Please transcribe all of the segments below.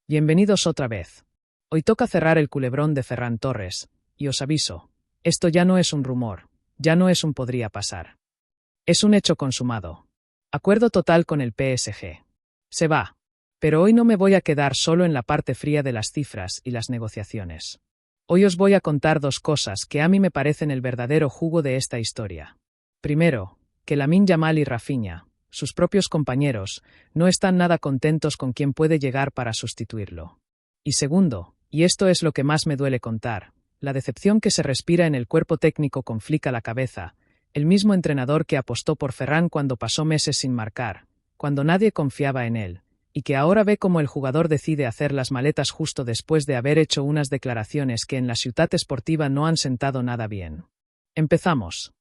Bienvenidos otra vez. Hoy toca cerrar el culebrón de Ferran Torres, y os aviso, esto ya no es un rumor, ya no es un podría pasar. Es un hecho consumado. Acuerdo total con el PSG. Se va. Pero hoy no me voy a quedar solo en la parte fría de las cifras y las negociaciones. Hoy os voy a contar dos cosas que a mí me parecen el verdadero jugo de esta historia. Primero, que Lamine Yamal y Rafinha, sus propios compañeros, no están nada contentos con quién puede llegar para sustituirlo. Y segundo, y esto es lo que más me duele contar, la decepción que se respira en el cuerpo técnico con Flick a la cabeza, el mismo entrenador que apostó por Ferran cuando pasó meses sin marcar, cuando nadie confiaba en él, y que ahora ve cómo el jugador decide hacer las maletas justo después de haber hecho unas declaraciones que en la Ciutat Esportiva no han sentado nada bien. Empezamos.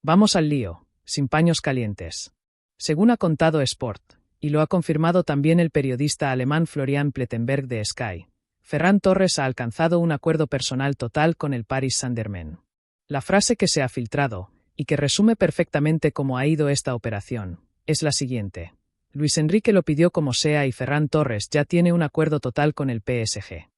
Vamos al lío, sin paños calientes. Según ha contado Sport, y lo ha confirmado también el periodista alemán Florian Plettenberg de Sky, Ferran Torres ha alcanzado un acuerdo personal total con el Paris Saint-Germain. La frase que se ha filtrado, y que resume perfectamente cómo ha ido esta operación, es la siguiente. Luis Enrique lo pidió como sea y Ferran Torres ya tiene un acuerdo total con el PSG.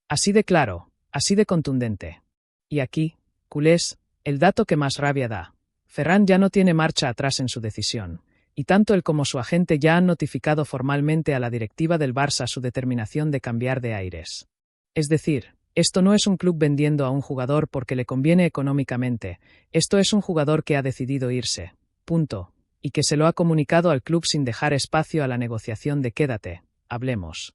Así de claro, así de contundente. Y aquí, culés, el dato que más rabia da. Ferran ya no tiene marcha atrás en su decisión, y tanto él como su agente ya han notificado formalmente a la directiva del Barça su determinación de cambiar de aires. Es decir, esto no es un club vendiendo a un jugador porque le conviene económicamente, esto es un jugador que ha decidido irse, punto, y que se lo ha comunicado al club sin dejar espacio a la negociación de quédate, hablemos.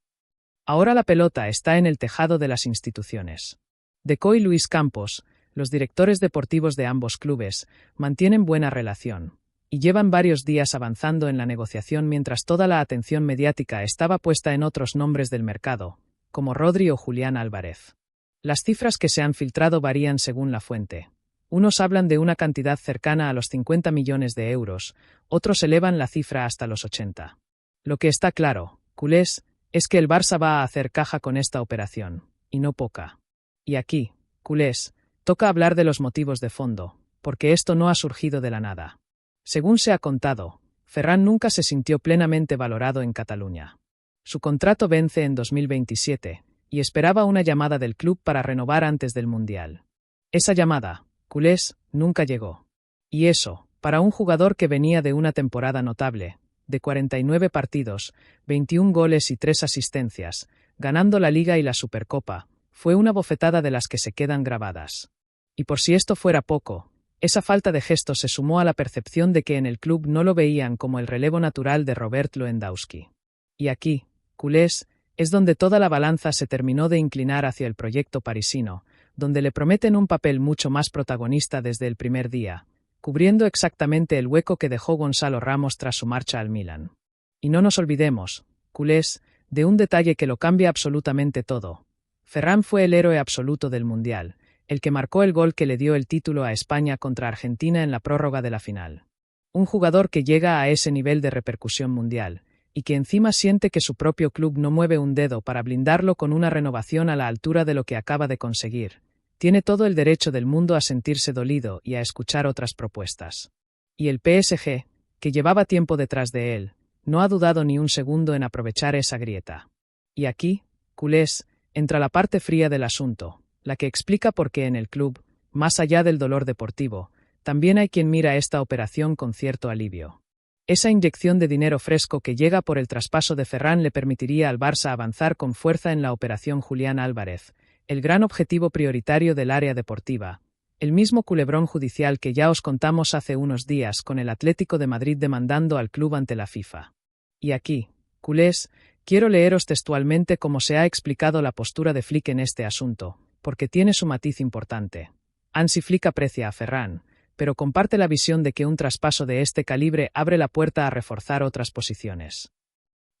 Ahora la pelota está en el tejado de las instituciones. Deco y Luis Campos, los directores deportivos de ambos clubes, mantienen buena relación, y llevan varios días avanzando en la negociación mientras toda la atención mediática estaba puesta en otros nombres del mercado, como Rodri o Julián Álvarez. Las cifras que se han filtrado varían según la fuente. Unos hablan de una cantidad cercana a los 50 millones de euros, otros elevan la cifra hasta los 80. Lo que está claro, culés, es que el Barça va a hacer caja con esta operación, y no poca. Y aquí, culés, toca hablar de los motivos de fondo, porque esto no ha surgido de la nada. Según se ha contado, Ferran nunca se sintió plenamente valorado en Cataluña. Su contrato vence en 2027, y esperaba una llamada del club para renovar antes del Mundial. Esa llamada, culés, nunca llegó. Y eso, para un jugador que venía de una temporada notable, de 49 partidos, 21 goles y 3 asistencias, ganando la Liga y la Supercopa, fue una bofetada de las que se quedan grabadas. Y por si esto fuera poco, esa falta de gesto se sumó a la percepción de que en el club no lo veían como el relevo natural de Robert Lewandowski. Y aquí, culés, es donde toda la balanza se terminó de inclinar hacia el proyecto parisino, donde le prometen un papel mucho más protagonista desde el primer día, cubriendo exactamente el hueco que dejó Gonzalo Ramos tras su marcha al Milan. Y no nos olvidemos, culés, de un detalle que lo cambia absolutamente todo. Ferran fue el héroe absoluto del Mundial, el que marcó el gol que le dio el título a España contra Argentina en la prórroga de la final. Un jugador que llega a ese nivel de repercusión mundial, y que encima siente que su propio club no mueve un dedo para blindarlo con una renovación a la altura de lo que acaba de conseguir, tiene todo el derecho del mundo a sentirse dolido y a escuchar otras propuestas. Y el PSG, que llevaba tiempo detrás de él, no ha dudado ni un segundo en aprovechar esa grieta. Y aquí, culés, entra la parte fría del asunto, la que explica por qué en el club, más allá del dolor deportivo, también hay quien mira esta operación con cierto alivio. Esa inyección de dinero fresco que llega por el traspaso de Ferran le permitiría al Barça avanzar con fuerza en la operación Julián Álvarez, el gran objetivo prioritario del área deportiva, el mismo culebrón judicial que ya os contamos hace unos días con el Atlético de Madrid demandando al club ante la FIFA. Y aquí, culés, quiero leeros textualmente cómo se ha explicado la postura de Flick en este asunto, porque tiene su matiz importante. Hansi Flick aprecia a Ferran, pero comparte la visión de que un traspaso de este calibre abre la puerta a reforzar otras posiciones.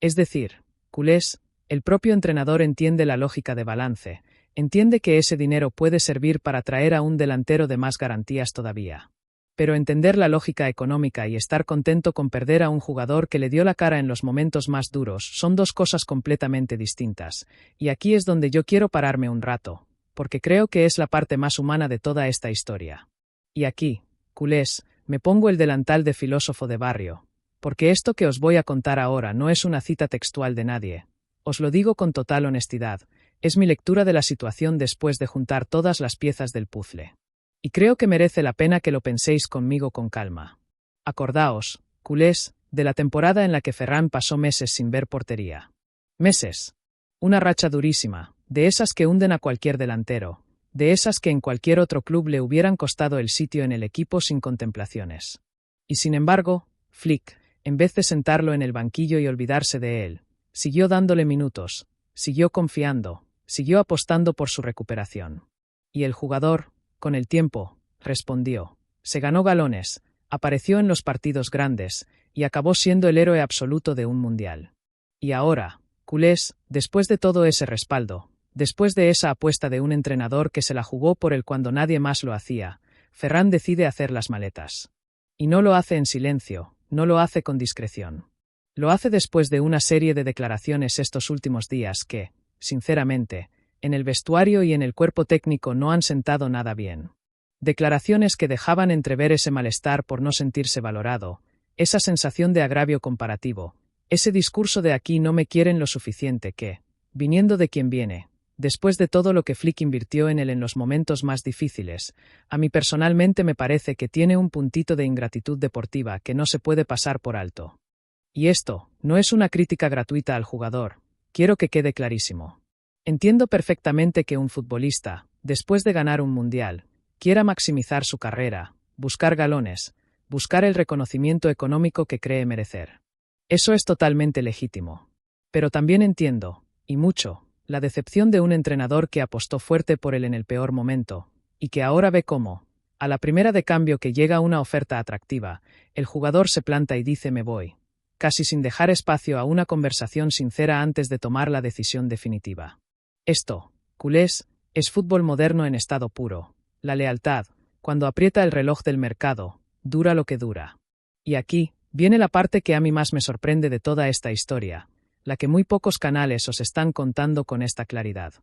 Es decir, culés, el propio entrenador entiende la lógica de balance, entiende que ese dinero puede servir para traer a un delantero de más garantías todavía. Pero entender la lógica económica y estar contento con perder a un jugador que le dio la cara en los momentos más duros son dos cosas completamente distintas, y aquí es donde yo quiero pararme un rato, porque creo que es la parte más humana de toda esta historia. Y aquí, culés, me pongo el delantal de filósofo de barrio, porque esto que os voy a contar ahora no es una cita textual de nadie. Os lo digo con total honestidad, es mi lectura de la situación después de juntar todas las piezas del puzzle. Y creo que merece la pena que lo penséis conmigo con calma. Acordaos, culés, de la temporada en la que Ferran pasó meses sin ver portería. Meses. Una racha durísima, de esas que hunden a cualquier delantero, de esas que en cualquier otro club le hubieran costado el sitio en el equipo sin contemplaciones. Y sin embargo, Flick, en vez de sentarlo en el banquillo y olvidarse de él, siguió dándole minutos, siguió confiando, siguió apostando por su recuperación. Y el jugador, con el tiempo, respondió, se ganó galones, apareció en los partidos grandes, y acabó siendo el héroe absoluto de un mundial. Y ahora, culés, después de todo ese respaldo, después de esa apuesta de un entrenador que se la jugó por él cuando nadie más lo hacía, Ferran decide hacer las maletas. Y no lo hace en silencio, no lo hace con discreción. Lo hace después de una serie de declaraciones estos últimos días que, sinceramente, en el vestuario y en el cuerpo técnico no han sentado nada bien. Declaraciones que dejaban entrever ese malestar por no sentirse valorado, esa sensación de agravio comparativo, ese discurso de aquí no me quieren lo suficiente que, viniendo de quien viene, después de todo lo que Flick invirtió en él en los momentos más difíciles, a mí personalmente me parece que tiene un puntito de ingratitud deportiva que no se puede pasar por alto. Y esto no es una crítica gratuita al jugador, quiero que quede clarísimo. Entiendo perfectamente que un futbolista, después de ganar un mundial, quiera maximizar su carrera, buscar galones, buscar el reconocimiento económico que cree merecer. Eso es totalmente legítimo. Pero también entiendo, y mucho, la decepción de un entrenador que apostó fuerte por él en el peor momento, y que ahora ve cómo, a la primera de cambio que llega una oferta atractiva, el jugador se planta y dice me voy, casi sin dejar espacio a una conversación sincera antes de tomar la decisión definitiva. Esto, culés, es fútbol moderno en estado puro. La lealtad, cuando aprieta el reloj del mercado, dura lo que dura. Y aquí, viene la parte que a mí más me sorprende de toda esta historia, la que muy pocos canales os están contando con esta claridad.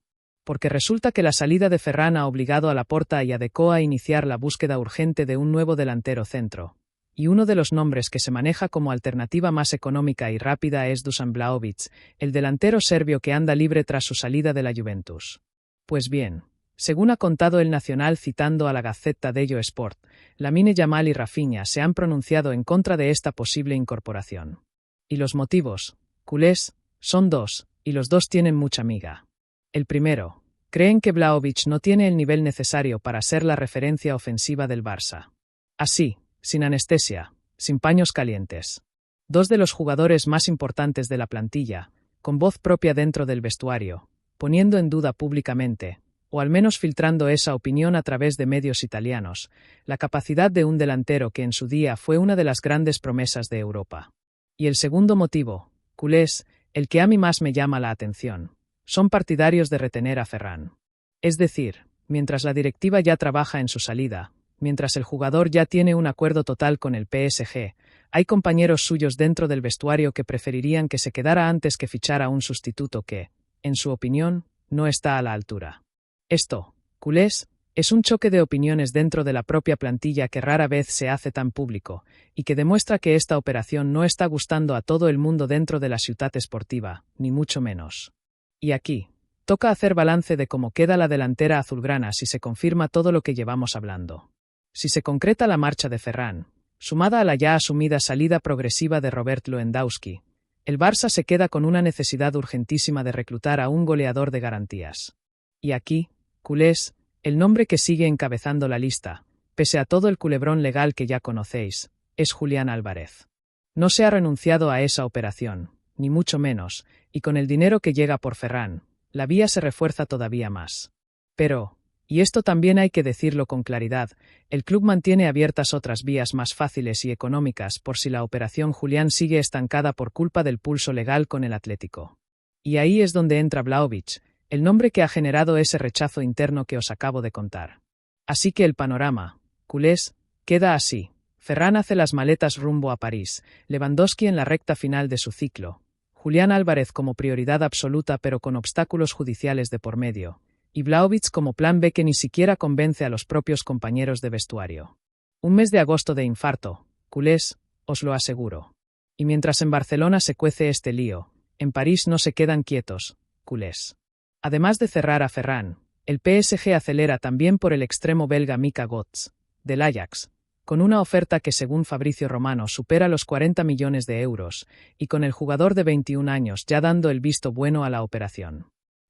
Porque resulta que la salida de Ferran ha obligado a Laporta y a Deco a iniciar la búsqueda urgente de un nuevo delantero centro. Y uno de los nombres que se maneja como alternativa más económica y rápida es Dusan Vlahovic, el delantero serbio que anda libre tras su salida de la Juventus. Pues bien, según ha contado el Nacional citando a la Gazzetta dello Sport, Lamine Yamal y Rafinha se han pronunciado en contra de esta posible incorporación. Y los motivos, culés, son dos, y los dos tienen mucha miga. El primero, creen que Vlahovic no tiene el nivel necesario para ser la referencia ofensiva del Barça. Así, sin anestesia, sin paños calientes. Dos de los jugadores más importantes de la plantilla, con voz propia dentro del vestuario, poniendo en duda públicamente, o al menos filtrando esa opinión a través de medios italianos, la capacidad de un delantero que en su día fue una de las grandes promesas de Europa. Y el segundo motivo, culés, el que a mí más me llama la atención, son partidarios de retener a Ferran. Es decir, mientras la directiva ya trabaja en su salida, mientras el jugador ya tiene un acuerdo total con el PSG, hay compañeros suyos dentro del vestuario que preferirían que se quedara antes que fichara a un sustituto que, en su opinión, no está a la altura. Esto, culés, es un choque de opiniones dentro de la propia plantilla que rara vez se hace tan público, y que demuestra que esta operación no está gustando a todo el mundo dentro de la ciutat esportiva, ni mucho menos. Y aquí, toca hacer balance de cómo queda la delantera azulgrana si se confirma todo lo que llevamos hablando. Si se concreta la marcha de Ferran, sumada a la ya asumida salida progresiva de Robert Lewandowski, el Barça se queda con una necesidad urgentísima de reclutar a un goleador de garantías. Y aquí, culés, el nombre que sigue encabezando la lista, pese a todo el culebrón legal que ya conocéis, es Julián Álvarez. No se ha renunciado a esa operación, ni mucho menos, y con el dinero que llega por Ferran, la vía se refuerza todavía más. Pero, y esto también hay que decirlo con claridad, el club mantiene abiertas otras vías más fáciles y económicas por si la operación Julián sigue estancada por culpa del pulso legal con el Atlético. Y ahí es donde entra Vlahovic, el nombre que ha generado ese rechazo interno que os acabo de contar. Así que el panorama, culés, queda así. Ferran hace las maletas rumbo a París, Lewandowski en la recta final de su ciclo, Julián Álvarez como prioridad absoluta pero con obstáculos judiciales de por medio, y Vlahovic como plan B que ni siquiera convence a los propios compañeros de vestuario. Un mes de agosto de infarto, culés, os lo aseguro. Y mientras en Barcelona se cuece este lío, En París no se quedan quietos, culés. Además de cerrar a Ferran, el PSG acelera también por el extremo belga Mika Götze, del Ajax, con una oferta que según Fabrizio Romano supera los 40 millones de euros, y con el jugador de 21 años ya dando el visto bueno a la operación.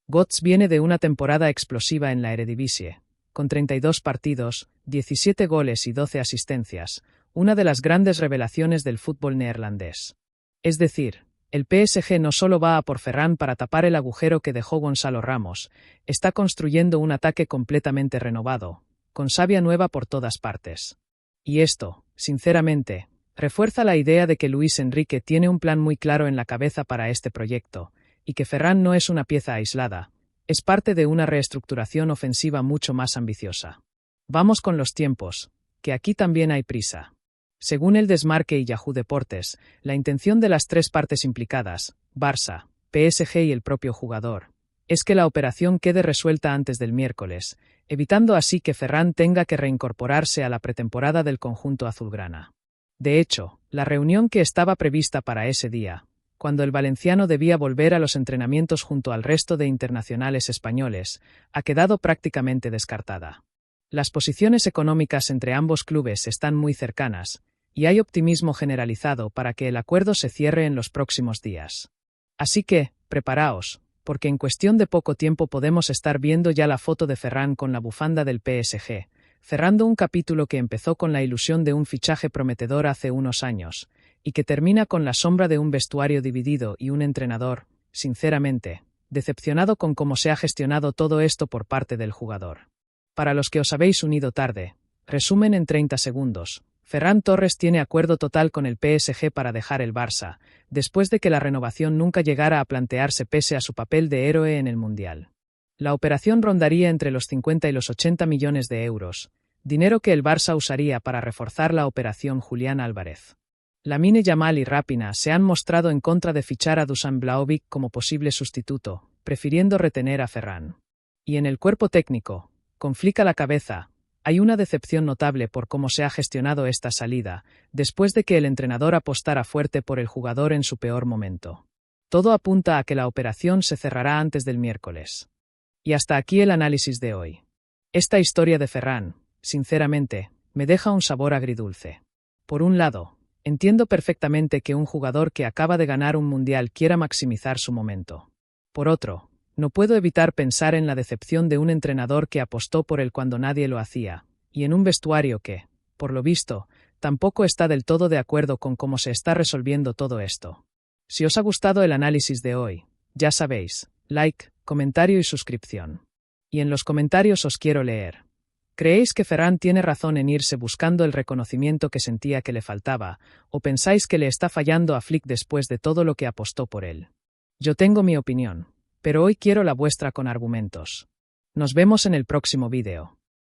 Götze viene de una temporada explosiva en la Eredivisie, con 32 partidos, 17 goles y 12 asistencias, una de las grandes revelaciones del fútbol neerlandés. Es decir, el PSG no solo va a por Ferran para tapar el agujero que dejó Gonzalo Ramos, está construyendo un ataque completamente renovado, con savia nueva por todas partes. Y esto, sinceramente, refuerza la idea de que Luis Enrique tiene un plan muy claro en la cabeza para este proyecto, y que Ferran no es una pieza aislada, es parte de una reestructuración ofensiva mucho más ambiciosa. Vamos con los tiempos, que aquí también hay prisa. Según El Desmarque y Yahoo Deportes, la intención de las tres partes implicadas, Barça, PSG y el propio jugador, es que la operación quede resuelta antes del miércoles, evitando así que Ferran tenga que reincorporarse a la pretemporada del conjunto azulgrana. De hecho, la reunión que estaba prevista para ese día, cuando el valenciano debía volver a los entrenamientos junto al resto de internacionales españoles, ha quedado prácticamente descartada. Las posiciones económicas entre ambos clubes están muy cercanas, y hay optimismo generalizado para que el acuerdo se cierre en los próximos días. Así que, preparaos, porque en cuestión de poco tiempo podemos estar viendo ya la foto de Ferran con la bufanda del PSG, cerrando un capítulo que empezó con la ilusión de un fichaje prometedor hace unos años, y que termina con la sombra de un vestuario dividido y un entrenador, sinceramente, decepcionado con cómo se ha gestionado todo esto por parte del jugador. Para los que os habéis unido tarde, resumen en 30 segundos. Ferran Torres tiene acuerdo total con el PSG para dejar el Barça, después de que la renovación nunca llegara a plantearse pese a su papel de héroe en el Mundial. La operación rondaría entre los 50 y los 80 millones de euros, dinero que el Barça usaría para reforzar la operación Julián Álvarez. Lamine Yamal y Raphinha se han mostrado en contra de fichar a Dusan Vlahovic como posible sustituto, prefiriendo retener a Ferran. Y en el cuerpo técnico, complica la cabeza. Hay una decepción notable por cómo se ha gestionado esta salida, después de que el entrenador apostara fuerte por el jugador en su peor momento. Todo apunta a que la operación se cerrará antes del miércoles. Y hasta aquí el análisis de hoy. Esta historia de Ferran, sinceramente, me deja un sabor agridulce. Por un lado, entiendo perfectamente que un jugador que acaba de ganar un mundial quiera maximizar su momento. Por otro, no puedo evitar pensar en la decepción de un entrenador que apostó por él cuando nadie lo hacía, y en un vestuario que, por lo visto, tampoco está del todo de acuerdo con cómo se está resolviendo todo esto. Si os ha gustado el análisis de hoy, ya sabéis, like, comentario y suscripción. Y en los comentarios os quiero leer. ¿Creéis que Ferran tiene razón en irse buscando el reconocimiento que sentía que le faltaba, o pensáis que le está fallando a Flick después de todo lo que apostó por él? Yo tengo mi opinión, pero hoy quiero la vuestra con argumentos. Nos vemos en el próximo vídeo.